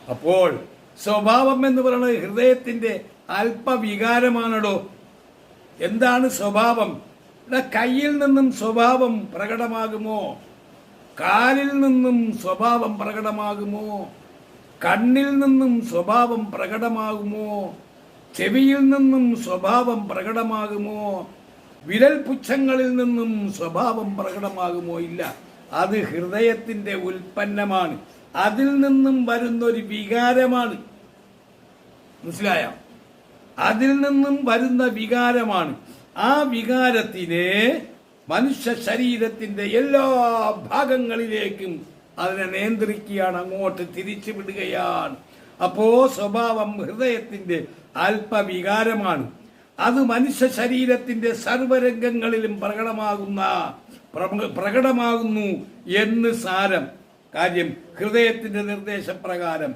അപ്പോൾ സ്വഭാവം എന്ന് പറയുന്നത് ഹൃദയത്തിന്റെ അല്പവികാരമാണല്ലോ. എന്താണ് സ്വഭാവം? കയ്യിൽ നിന്നും സ്വഭാവം പ്രകടമാകുമോ? കാലിൽ നിന്നും സ്വഭാവം പ്രകടമാകുമോ? കണ്ണിൽ നിന്നും സ്വഭാവം പ്രകടമാകുമോ? ചെവിയിൽ നിന്നും സ്വഭാവം പ്രകടമാകുമോ? വിരൽ പുച്ഛങ്ങളിൽ നിന്നും സ്വഭാവം പ്രകടമാകുമോ? ഇല്ല. അത് ഹൃദയത്തിന്റെ ഉൽപ്പന്നമാണ്. അതിൽ നിന്നും വരുന്നൊരു വികാരമാണ്. മനസ്സിലായോ? അതിൽ നിന്നും വരുന്ന വികാരമാണ്. ആ വികാരത്തിനെ മനുഷ്യ ശരീരത്തിന്റെ എല്ലാ ഭാഗങ്ങളിലേക്കും അതിനെ നിയന്ത്രിക്കുകയാണ്, അങ്ങോട്ട് തിരിച്ചു വിടുകയാണ്. അപ്പോ സ്വഭാവം ഹൃദയത്തിന്റെ അല്പവികാരമാണ്. അത് മനുഷ്യ ശരീരത്തിന്റെ സർവരംഗങ്ങളിലും പ്രകടമാകുന്നു എന്ന് സാരം. കാര്യം ഹൃദയത്തിന്റെ നിർദ്ദേശപ്രകാരം